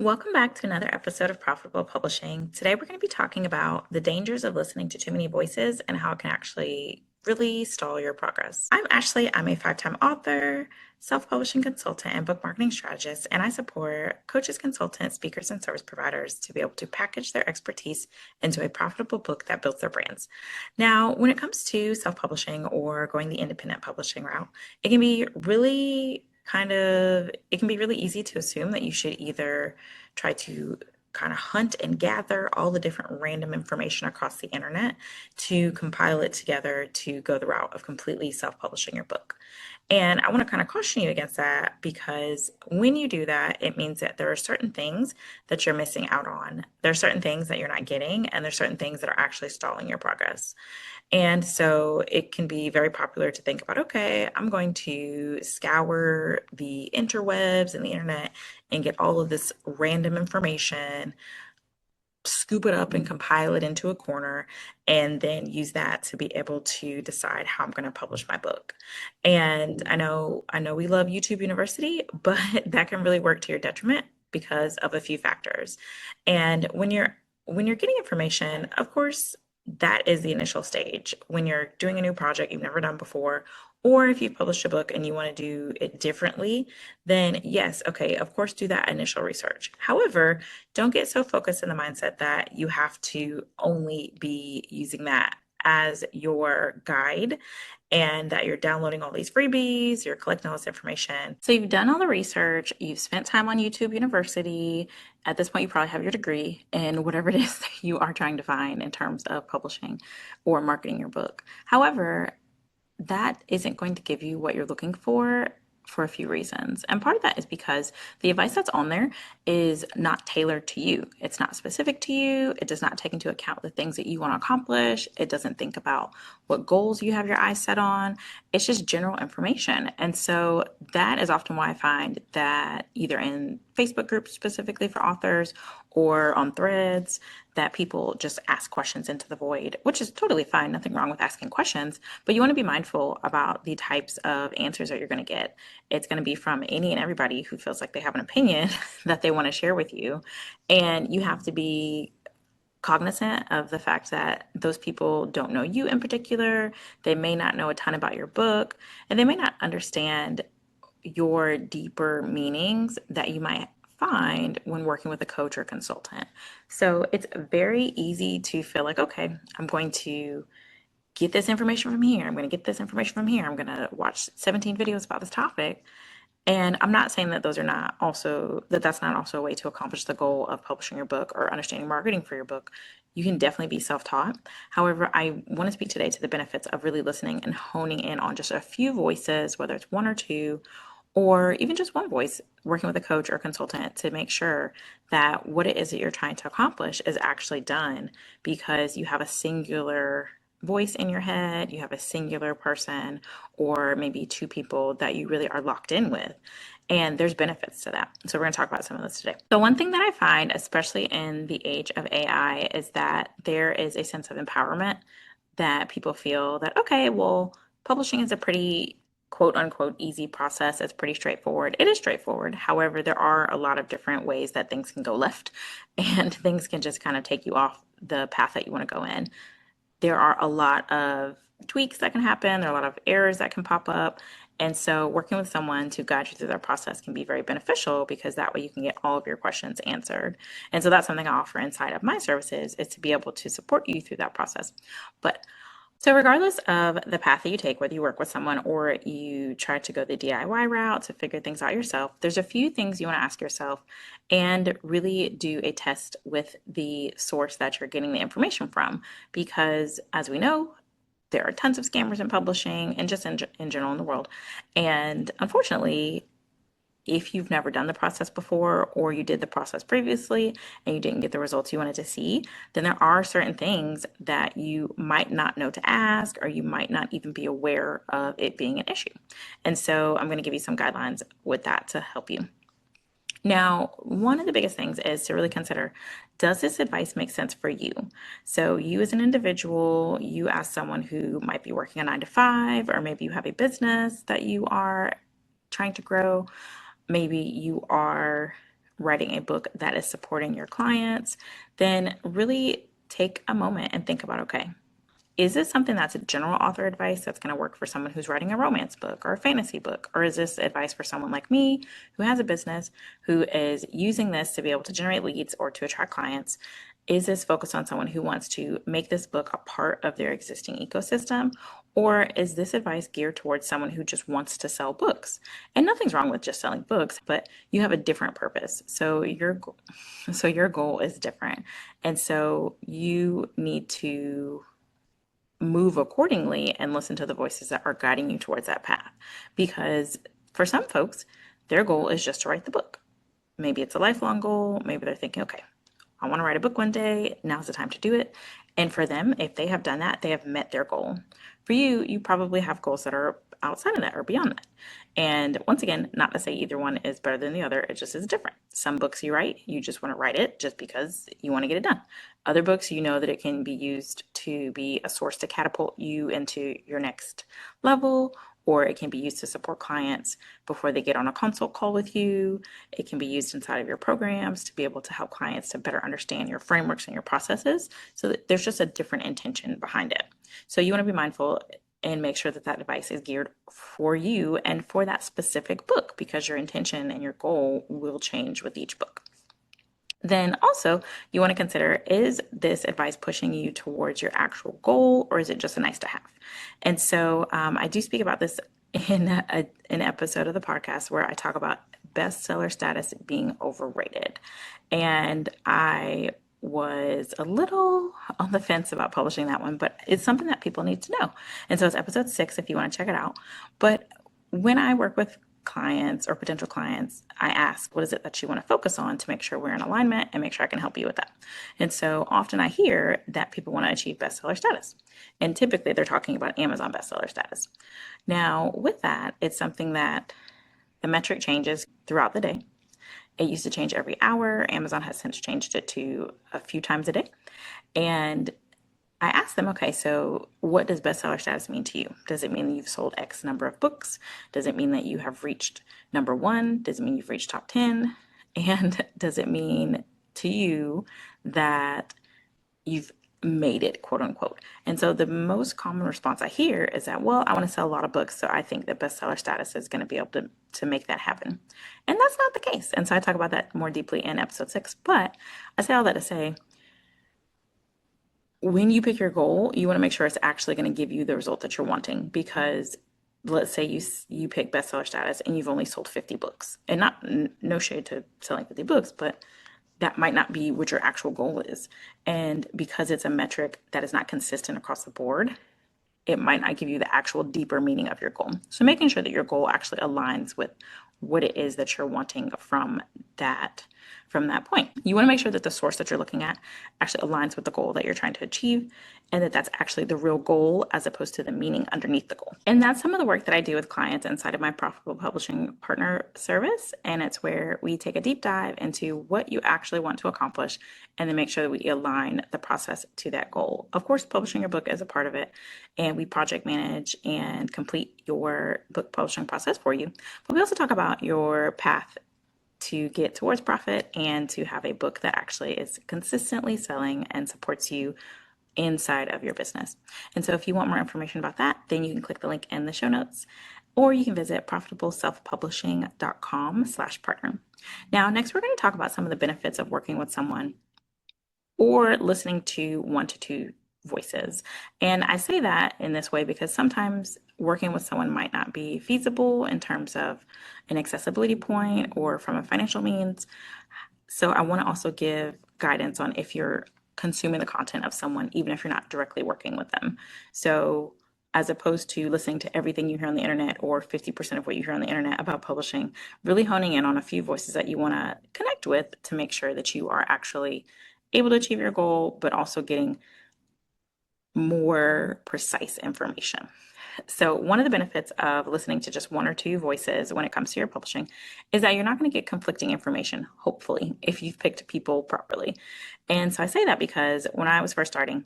Welcome back to another episode of Profitable Publishing. Today we're going to be talking about the dangers of listening to too many voices and how it can actually really stall your progress. I'm Ashley. I'm a five-time author, self-publishing consultant, and book marketing strategist, and I support coaches, consultants, speakers, and service providers to be able to package their expertise into a profitable book that builds their brands. Now, when it comes to self-publishing or going the independent publishing route, it can be really it can be really easy to assume that you should either try to kind of hunt and gather all the different random information across the internet to compile it together to go the route of completely self-publishing your book. And I want to kind of caution you against that because when you do that, it means that there are certain things that you're missing out on. There are certain things that you're not getting, and there's certain things that are actually stalling your progress. And so it can be very popular to think about, okay, I'm going to scour the interwebs and the internet and get all of this random information, scoop it up and compile it into a corner, and then use that to be able to decide how I'm going to publish my book. And I know we love YouTube University, but that can really work to your detriment because of a few factors. And when you're getting information, of course, that is the initial stage. When you're doing a new project you've never done before, or if you've published a book and you want to do it differently, then yes, okay, of course, do that initial research. However, don't get so focused in the mindset that you have to only be using that as your guide and that you're downloading all these freebies, you're collecting all this information. So you've done all the research, you've spent time on YouTube University. At this point, you probably have your degree in whatever it is that you are trying to find in terms of publishing or marketing your book. However, that isn't going to give you what you're looking for a few reasons. And part of that is because the advice that's on there is not tailored to you. It's not specific to you. It does not take into account the things that you want to accomplish. It doesn't think about what goals you have your eyes set on. It's just general information. And so that is often why I find that either in Facebook groups specifically for authors or on threads that people just ask questions into the void, which is totally fine. Nothing wrong with asking questions, but you want to be mindful about the types of answers that you're going to get. It's going to be from any and everybody who feels like they have an opinion that they want to share with you. And you have to be cognizant of the fact that those people don't know you in particular. They may not know a ton about your book, and they may not understand your deeper meanings that you might find when working with a coach or consultant. So it's very easy to feel like, okay, I'm going to get this information from here. I'm going to get this information from here. I'm going to watch 17 videos about this topic. And I'm not saying that that's not also a way to accomplish the goal of publishing your book or understanding marketing for your book. You can definitely be self-taught. However, I want to speak today to the benefits of really listening and honing in on just a few voices, whether it's one or two, or even just one voice, working with a coach or consultant to make sure that what it is that you're trying to accomplish is actually done because you have a singular voice in your head, you have a singular person, or maybe two people that you really are locked in with. And there's benefits to that. So we're going to talk about some of this today. So one thing that I find, especially in the age of AI, is that there is a sense of empowerment that people feel that, okay, well, publishing is a pretty quote unquote easy process. It's pretty straightforward. It is straightforward. However, there are a lot of different ways that things can go left and things can just kind of take you off the path that you want to go in. There are a lot of tweaks that can happen. There are a lot of errors that can pop up. And so working with someone to guide you through that process can be very beneficial because that way you can get all of your questions answered. And so that's something I offer inside of my services is to be able to support you through that process. But so regardless of the path that you take, whether you work with someone or you try to go the DIY route to figure things out yourself, there's a few things you want to ask yourself and really do a test with the source that you're getting the information from. Because as we know, there are tons of scammers in publishing and just in general in the world. And unfortunately, if you've never done the process before or you did the process previously and you didn't get the results you wanted to see, then there are certain things that you might not know to ask or you might not even be aware of it being an issue. And so I'm going to give you some guidelines with that to help you. Now, one of the biggest things is to really consider, does this advice make sense for you? So you as an individual, you as someone who might be working a 9 to 5, or maybe you have a business that you are trying to grow. Maybe you are writing a book that is supporting your clients, then really take a moment and think about, okay, is this something that's a general author advice that's going to work for someone who's writing a romance book or a fantasy book? Or is this advice for someone like me who has a business, who is using this to be able to generate leads or to attract clients? Is this focused on someone who wants to make this book a part of their existing ecosystem? Or is this advice geared towards someone who just wants to sell books? And nothing's wrong with just selling books, but you have a different purpose. So your goal is different. And so you need to move accordingly and listen to the voices that are guiding you towards that path. Because for some folks, their goal is just to write the book. Maybe it's a lifelong goal. Maybe they're thinking, okay, I want to write a book one day. Now's the time to do it. And for them, if they have done that, they have met their goal. For you, you probably have goals that are outside of that or beyond that. And once again, not to say either one is better than the other, it just is different. Some books you write, you just want to write it just because you want to get it done. Other books, you know that it can be used to be a source to catapult you into your next level, or it can be used to support clients before they get on a consult call with you. It can be used inside of your programs to be able to help clients to better understand your frameworks and your processes. So that there's just a different intention behind it. So you want to be mindful and make sure that that advice is geared for you and for that specific book, because your intention and your goal will change with each book. Then also, you want to consider, is this advice pushing you towards your actual goal, or is it just a nice to have? And so I do speak about this in an episode of the podcast where I talk about bestseller status being overrated. And I was a little on the fence about publishing that one, but it's something that people need to know. And so it's episode 6 if you want to check it out. But when I work with clients or potential clients, I ask, what is it that you want to focus on to make sure we're in alignment and make sure I can help you with that? And so often I hear that people want to achieve bestseller status. And typically they're talking about Amazon bestseller status. Now, with that, it's something that the metric changes throughout the day. It used to change every hour. Amazon has since changed it to a few times a day. And I asked them, okay, so what does bestseller status mean to you? Does it mean you've sold X number of books? Does it mean that you have reached number one? Does it mean you've reached top 10? And does it mean to you that you've made it, quote unquote? And so the most common response I hear is that, well, I want to sell a lot of books, so I think that bestseller status is going to be able to make that happen. And that's not the case. And so I talk about that more deeply in episode 6. But I say all that to say, when you pick your goal, you want to make sure it's actually going to give you the result that you're wanting. Because let's say you pick bestseller status and you've only sold 50 books, and not no shade to selling 50 books, but that might not be what your actual goal is. And because it's a metric that is not consistent across the board, it might not give you the actual deeper meaning of your goal. So making sure that your goal actually aligns with what it is that you're wanting from that point. You want to make sure that the source that you're looking at actually aligns with the goal that you're trying to achieve, and that that's actually the real goal as opposed to the meaning underneath the goal. And that's some of the work that I do with clients inside of my Profitable Publishing Partner service. And it's where we take a deep dive into what you actually want to accomplish and then make sure that we align the process to that goal. Of course, publishing your book is a part of it, and we project manage and complete your book publishing process for you. But we also talk about your path to get towards profit and to have a book that actually is consistently selling and supports you inside of your business. And so if you want more information about that, then you can click the link in the show notes, or you can visit profitableselfpublishing.com/partner. Now, next, we're going to talk about some of the benefits of working with someone or listening to 1 to 2 voices. And I say that in this way because sometimes working with someone might not be feasible in terms of an accessibility point or from a financial means. So I want to also give guidance on if you're consuming the content of someone, even if you're not directly working with them. So as opposed to listening to everything you hear on the internet or 50% of what you hear on the internet about publishing, really honing in on a few voices that you want to connect with to make sure that you are actually able to achieve your goal, but also getting more precise information. So one of the benefits of listening to just 1 or 2 voices when it comes to your publishing is that you're not going to get conflicting information, hopefully, if you've picked people properly. And so I say that because when I was first starting,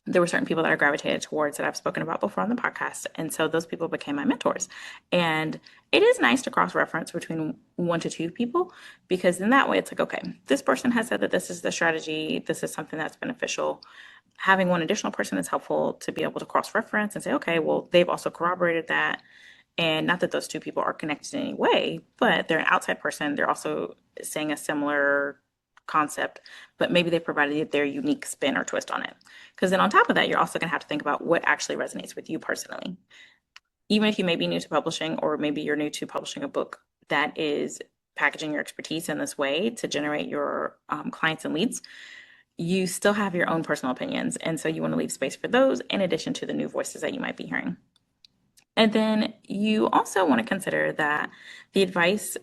there were certain people that I gravitated towards that I've spoken about before on the podcast. And so those people became my mentors. And it is nice to cross reference between one to two people because in that way it's like, okay, this person has said that this is the strategy, this is something that's beneficial. Having one additional person is helpful to be able to cross reference and say, okay, well, they've also corroborated that. And not that those two people are connected in any way, but they're an outside person. They're also saying a similar concept, but maybe they provided their unique spin or twist on it. Because then on top of that, you're also going to have to think about what actually resonates with you personally. Even if you may be new to publishing, or maybe you're new to publishing a book that is packaging your expertise in this way to generate your clients and leads, you still have your own personal opinions. And so you want to leave space for those in addition to the new voices that you might be hearing. And then you also want to consider that the advice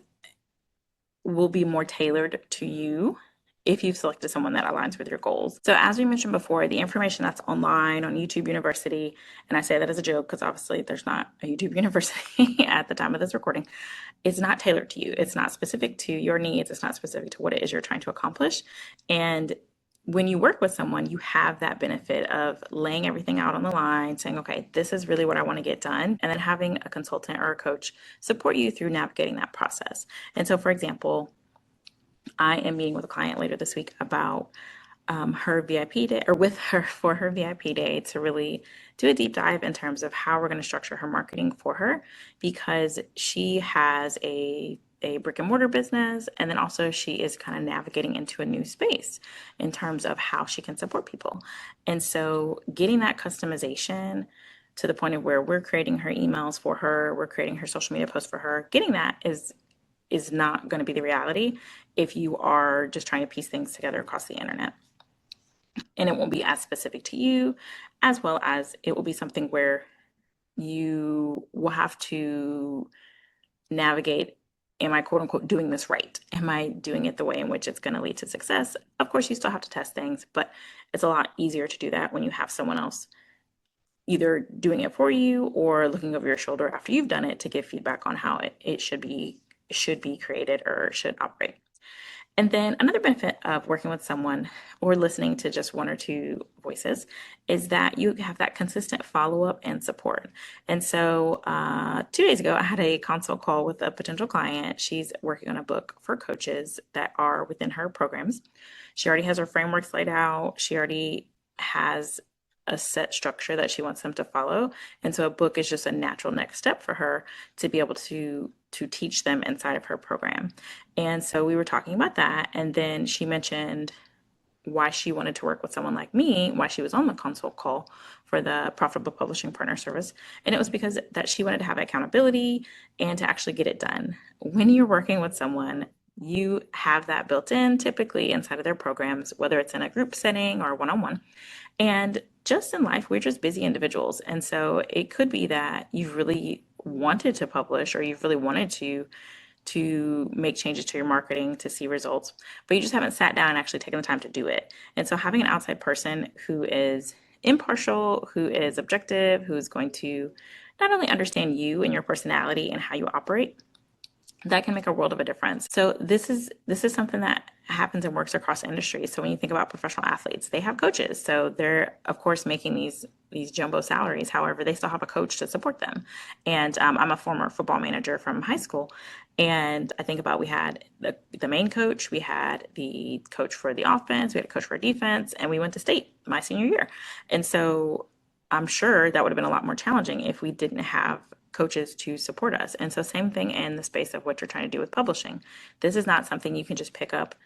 will be more tailored to you if you've selected someone that aligns with your goals. So as we mentioned before, the information that's online on YouTube University, and I say that as a joke because obviously there's not a YouTube University at the time of this recording, it's not tailored to you. It's not specific to your needs. It's not specific to what it is you're trying to accomplish. And when you work with someone, you have that benefit of laying everything out on the line, saying, okay, this is really what I want to get done, and then having a consultant or a coach support you through navigating that process. And so, for example, I am meeting with a client later this week about her VIP day, or with her for her VIP day, to really do a deep dive in terms of how we're going to structure her marketing for her, because she has a brick and mortar business, and then also she is kind of navigating into a new space in terms of how she can support people. And so getting that customization to the point of where we're creating her emails for her, we're creating her social media posts for her, getting that is not going to be the reality if you are just trying to piece things together across the internet. And it won't be as specific to you, as well as it will be something where you will have to navigate, am I quote unquote doing this right? Am I doing it the way in which it's going to lead to success? Of course, you still have to test things, but it's a lot easier to do that when you have someone else either doing it for you or looking over your shoulder after you've done it to give feedback on how it should be created or should operate. And then another benefit of working with someone or listening to just one or two voices is that you have that consistent follow up and support. And so 2 days ago, I had a consult call with a potential client. She's working on a book for coaches that are within her programs. She already has her frameworks laid out. She already has a set structure that she wants them to follow. And so a book is just a natural next step for her to be able to teach them inside of her program. And so we were talking about that. And then she mentioned why she wanted to work with someone like me, why she was on the consult call for the Profitable Publishing Partner Service. And it was because that she wanted to have accountability and to actually get it done. When you're working with someone, you have that built in typically inside of their programs, whether it's in a group setting or one-on-one. And just in life, we're just busy individuals. And so it could be that you've really wanted to publish or you've really wanted to make changes to your marketing to see results, but you just haven't sat down and actually taken the time to do it. And so having an outside person who is impartial, who is objective, who's going to not only understand you and your personality and how you operate, that can make a world of a difference. So this is something that happens and works across industries. So when you think about professional athletes, they have coaches. So they're of course making these jumbo salaries. However, they still have a coach to support them. And I'm a former football manager from high school, and I think about we had the main coach, we had the coach for the offense, we had a coach for defense, and we went to state my senior year. And so I'm sure that would have been a lot more challenging if we didn't have coaches to support us. And so same thing in the space of what you're trying to do with publishing. This is not something you can just pick up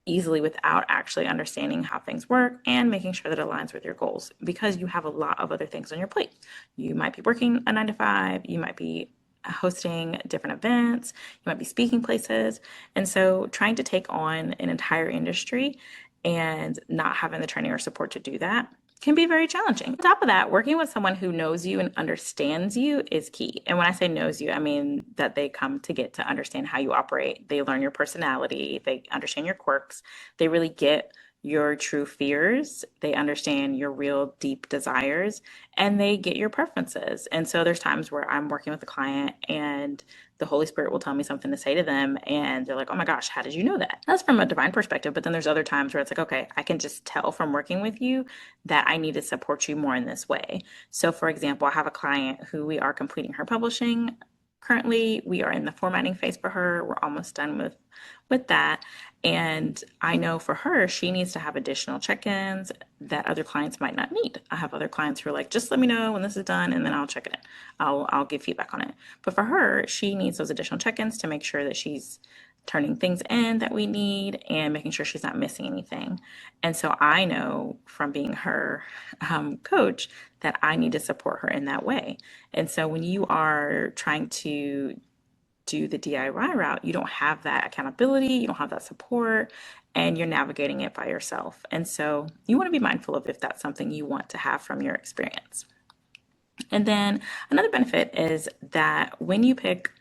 easily without actually understanding how things work and making sure that it aligns with your goals, because you have a lot of other things on your plate. You might be working a 9 to 5, you might be hosting different events, you might be speaking places. And so trying to take on an entire industry and not having the training or support to do that can be very challenging. On top of that, working with someone who knows you and understands you is key. And when I say knows you, I mean that they come to get to understand how you operate. They learn your personality, they understand your quirks, they really get your true fears, they understand your real deep desires, and they get your preferences. And so there's times where I'm working with a client and the Holy Spirit will tell me something to say to them, and they're like, oh my gosh, how did you know that? That's from a divine perspective. But then there's other times where it's like, okay, I can just tell from working with you that I need to support you more in this way. So, for example, I have a client who we are completing her publishing. Currently, we are in the formatting phase for her. We're almost done with that. And I know for her, she needs to have additional check-ins that other clients might not need. I have other clients who are like, just let me know when this is done and then I'll check it in. I'll give feedback on it. But for her, she needs those additional check-ins to make sure that she's turning things in that we need and making sure she's not missing anything. And so I know from being her coach that I need to support her in that way. And so when you are trying to do the DIY route, you don't have that accountability, you don't have that support, and you're navigating it by yourself. And so you want to be mindful of if that's something you want to have from your experience. And then another benefit is that when you pick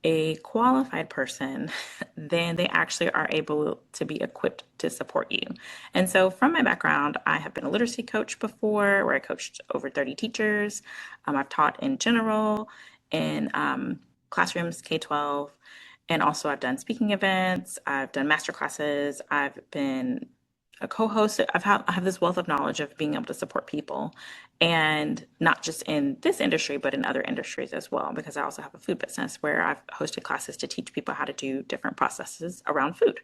a qualified person, then they actually are able to be equipped to support you. And so, from my background, I have been a literacy coach before, where I coached over 30 teachers. I've taught in general in classrooms K 12, and also I've done speaking events, I've done master classes, I've been a co-host. I have this wealth of knowledge of being able to support people, and not just in this industry, but in other industries as well, because I also have a food business where I've hosted classes to teach people how to do different processes around food.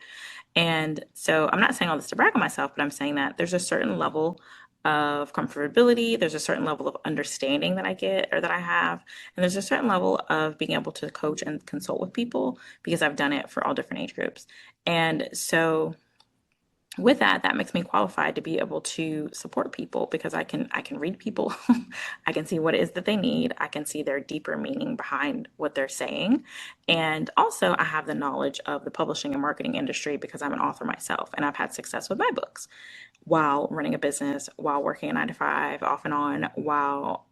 And so I'm not saying all this to brag on myself, but I'm saying that there's a certain level of comfortability, there's a certain level of understanding that I get or that I have, and there's a certain level of being able to coach and consult with people because I've done it for all different age groups. And so with that, that makes me qualified to be able to support people because I can read people. I can see what it is that they need. I can see their deeper meaning behind what they're saying. And also I have the knowledge of the publishing and marketing industry because I'm an author myself and I've had success with my books while running a business, while working a 9 to 5 off and on, while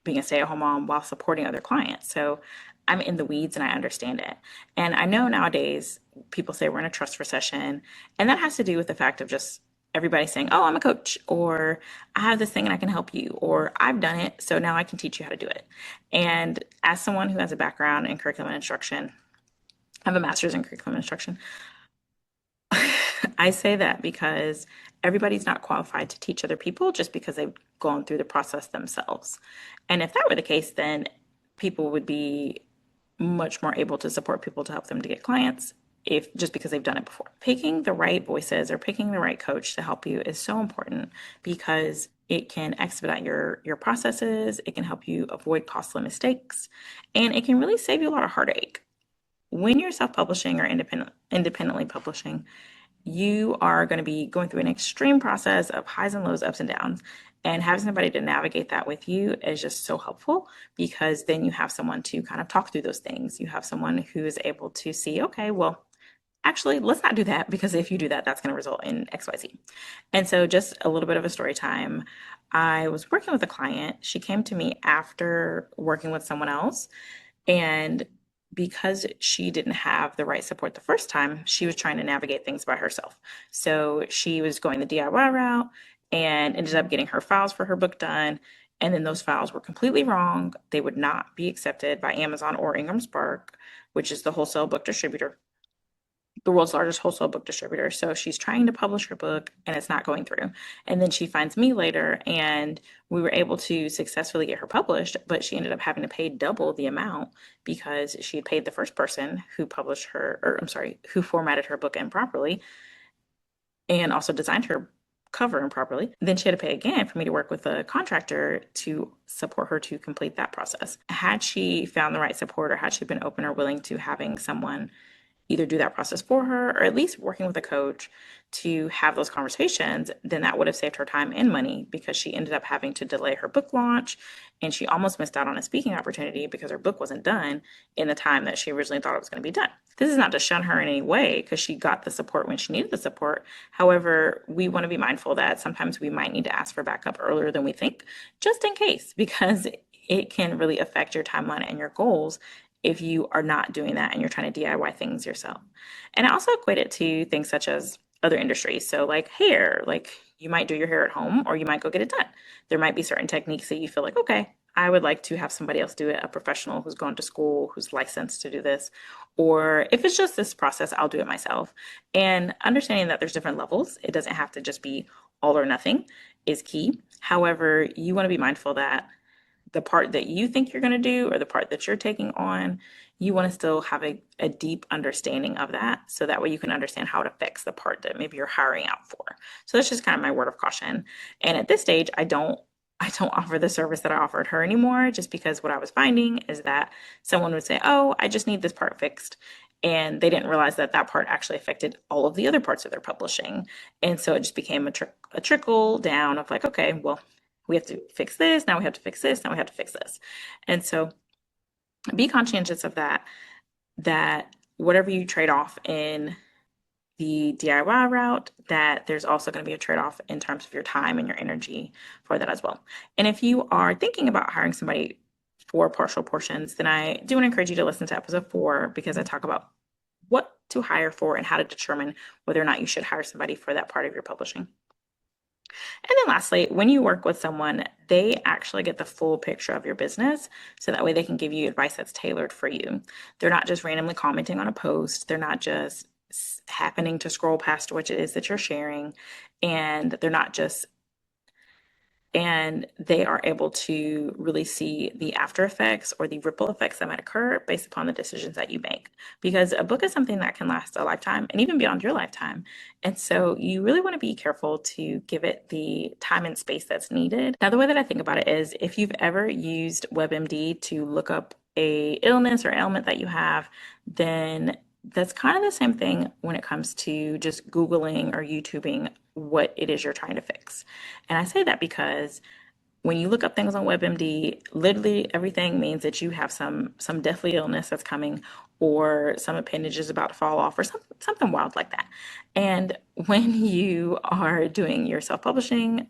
being a stay-at-home mom, while supporting other clients. So I'm in the weeds and I understand it. And I know nowadays people say we're in a trust recession, and that has to do with the fact of just everybody saying, oh, I'm a coach, or I have this thing and I can help you, or I've done it, so now I can teach you how to do it. And as someone who has a background in curriculum instruction, I have a master's in curriculum instruction. I say that because everybody's not qualified to teach other people just because they've gone through the process themselves. And if that were the case, then people would be much more able to support people to help them to get clients if just because they've done it before. Picking the right voices or picking the right coach to help you is so important because it can expedite your processes, it can help you avoid costly mistakes, and it can really save you a lot of heartache. When you're self-publishing or independently publishing, you are going to be going through an extreme process of highs and lows, ups and downs. And having somebody to navigate that with you is just so helpful because then you have someone to kind of talk through those things. You have someone who is able to see, okay, well, actually, let's not do that because if you do that, that's going to result in XYZ. And so, just a little bit of a story time. I was working with a client. She came to me after working with someone else. And because she didn't have the right support the first time, she was trying to navigate things by herself. So she was going the DIY route and ended up getting her files for her book done. And then those files were completely wrong. They would not be accepted by Amazon or Ingram Spark, which is the wholesale book distributor, the world's largest wholesale book distributor. So she's trying to publish her book and it's not going through. And then she finds me later and we were able to successfully get her published, but she ended up having to pay double the amount because she had paid the first person who published her, or I'm sorry, who formatted her book improperly and also designed her cover improperly. Then she had to pay again for me to work with a contractor to support her to complete that process. Had she found the right support or had she been open or willing to having someone either do that process for her or at least working with a coach to have those conversations, then that would have saved her time and money because she ended up having to delay her book launch and she almost missed out on a speaking opportunity because her book wasn't done in the time that she originally thought it was going to be done. This is not to shun her in any way because she got the support when she needed the support. However, we want to be mindful that sometimes we might need to ask for backup earlier than we think, just in case, because it can really affect your timeline and your goals if you are not doing that and you're trying to DIY things yourself. And I also equate it to things such as other industries. So like hair, like you might do your hair at home or you might go get it done. There might be certain techniques that you feel like, okay, I would like to have somebody else do it, a professional who's gone to school, who's licensed to do this. Or if it's just this process, I'll do it myself. And understanding that there's different levels, it doesn't have to just be all or nothing is key. However, you want to be mindful that the part that you think you're going to do or the part that you're taking on, you want to still have a deep understanding of that. So that way you can understand how it affects the part that maybe you're hiring out for. So that's just kind of my word of caution. And at this stage, I don't offer the service that I offered her anymore, just because what I was finding is that someone would say, "Oh, I just need this part fixed." And they didn't realize that that part actually affected all of the other parts of their publishing. And so it just became a trickle down of like, okay, well, we have to fix this. Now we have to fix this. Now we have to fix this. And so be conscientious of that, that whatever you trade off in the DIY route, that there's also going to be a trade-off in terms of your time and your energy for that as well. And if you are thinking about hiring somebody for partial portions, then I do want to encourage you to listen to episode 4, because I talk about what to hire for and how to determine whether or not you should hire somebody for that part of your publishing. And then lastly, when you work with someone, they actually get the full picture of your business. So that way they can give you advice that's tailored for you. They're not just randomly commenting on a post. They're not just happening to scroll past what it is that you're sharing. And they're not just and they are able to really see the after effects or the ripple effects that might occur based upon the decisions that you make. Because a book is something that can last a lifetime and even beyond your lifetime. And so you really want to be careful to give it the time and space that's needed. Now, the way that I think about it is, if you've ever used WebMD to look up a illness or ailment that you have, then that's kind of the same thing when it comes to just Googling or YouTubing what it is you're trying to fix. And I say that because when you look up things on WebMD, literally everything means that you have some deathly illness that's coming, or some appendage is about to fall off, or something wild like that. And when you are doing your self-publishing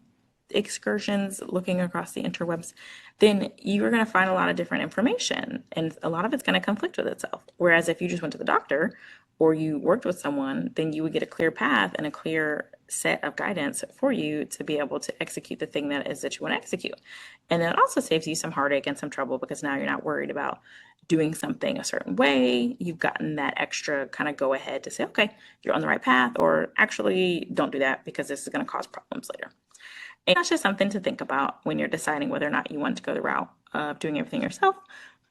excursions looking across the interwebs, then you are going to find a lot of different information, and a lot of it's going to conflict with itself. Whereas if you just went to the doctor or you worked with someone, then you would get a clear path and a clear set of guidance for you to be able to execute the thing that is that you want to execute. And then it also saves you some heartache and some trouble, because now you're not worried about doing something a certain way. You've gotten that extra kind of go ahead to say, okay, you're on the right path, or actually don't do that because this is going to cause problems later. And that's just something to think about when you're deciding whether or not you want to go the route of doing everything yourself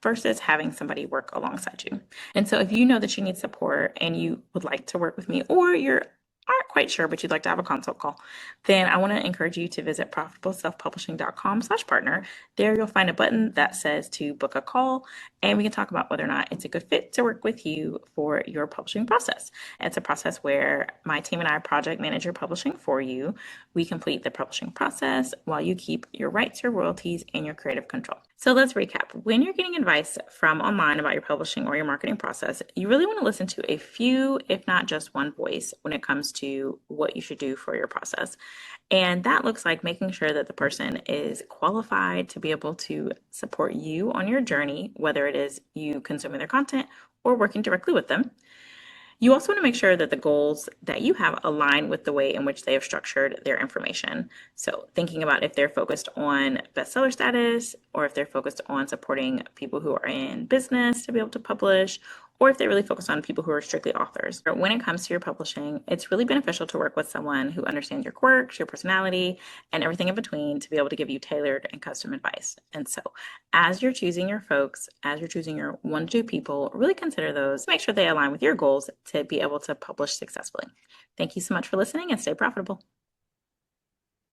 versus having somebody work alongside you. And so if you know that you need support and you would like to work with me, or you're aren't quite sure but you'd like to have a consult call, then I want to encourage you to visit profitableselfpublishing.com/partner. There you'll find a button that says to book a call, and we can talk about whether or not it's a good fit to work with you for your publishing process. It's a process where my team and I project manage your publishing for you. We complete the publishing process while you keep your rights, your royalties, and your creative control. So let's recap. When you're getting advice from online about your publishing or your marketing process, you really want to listen to a few, if not just one voice, when it comes to what you should do for your process. And that looks like making sure that the person is qualified to be able to support you on your journey, whether it is you consuming their content or working directly with them. You also want to make sure that the goals that you have align with the way in which they have structured their information. So thinking about if they're focused on bestseller status, or if they're focused on supporting people who are in business to be able to publish, or if they really focus on people who are strictly authors. When it comes to your publishing, it's really beneficial to work with someone who understands your quirks, your personality, and everything in between, to be able to give you tailored and custom advice. And so as you're choosing your folks, as you're choosing your 1 to 2 people, really consider those, make sure they align with your goals to be able to publish successfully. Thank you so much for listening, and stay profitable.